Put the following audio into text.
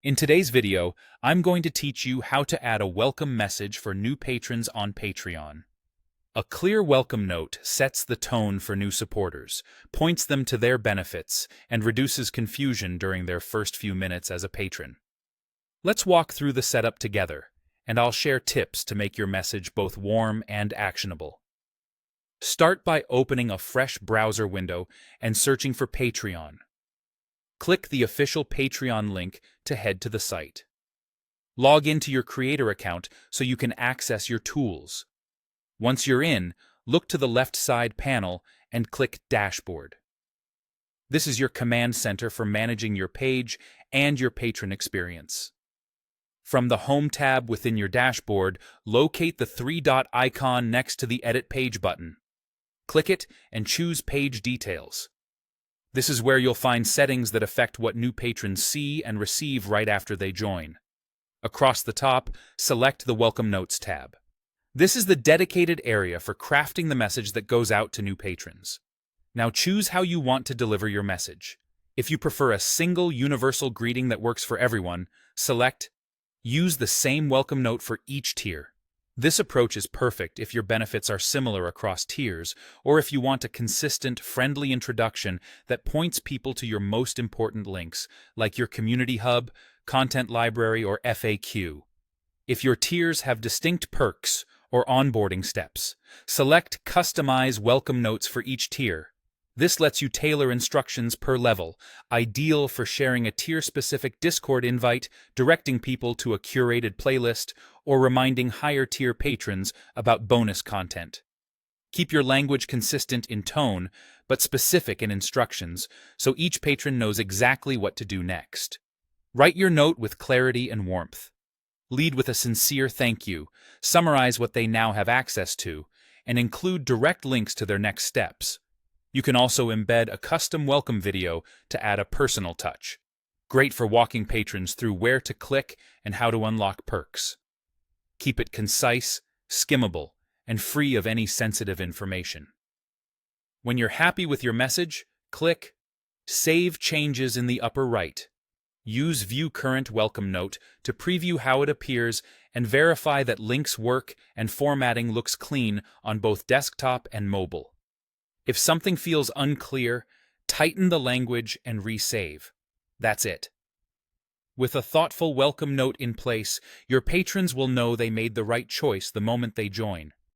In today's video, I'm going to teach you how to add a welcome message for new patrons on Patreon. A clear welcome note sets the tone for new supporters, points them to their benefits, and reduces confusion during their first few minutes as a patron. Let's walk through the setup together, and I'll share tips to make your message both warm and actionable. Start by opening a fresh browser window and searching for Patreon. Click the official Patreon link to head to the site. Log into your creator account so you can access your tools. Once you're in, look to the left side panel and click Dashboard. This is your command center for managing your page and your patron experience. From the Home tab within your dashboard, locate the three-dot icon next to the Edit Page button. Click it and choose Page Details. This is where you'll find settings that affect what new patrons see and receive right after they join. Across the top, select the Welcome Notes tab. This is the dedicated area for crafting the message that goes out to new patrons. Now choose how you want to deliver your message. If you prefer a single universal greeting that works for everyone, select Use the same welcome note for each tier. This approach is perfect if your benefits are similar across tiers, or if you want a consistent, friendly introduction that points people to your most important links, like your community hub, content library, or FAQ. If your tiers have distinct perks or onboarding steps, select Customize Welcome Notes for each tier. This lets you tailor instructions per level, ideal for sharing a tier-specific Discord invite, directing people to a curated playlist, or reminding higher-tier patrons about bonus content. Keep your language consistent in tone, but specific in instructions, so each patron knows exactly what to do next. Write your note with clarity and warmth. Lead with a sincere thank you, summarize what they now have access to, and include direct links to their next steps. You can also embed a custom welcome video to add a personal touch. Great for walking patrons through where to click and how to unlock perks. Keep it concise, skimmable, and free of any sensitive information. When you're happy with your message, click Save Changes in the upper right. Use View Current Welcome Note to preview how it appears and verify that links work and formatting looks clean on both desktop and mobile. If something feels unclear, tighten the language and resave. That's it. With a thoughtful welcome note in place, your patrons will know they made the right choice the moment they join.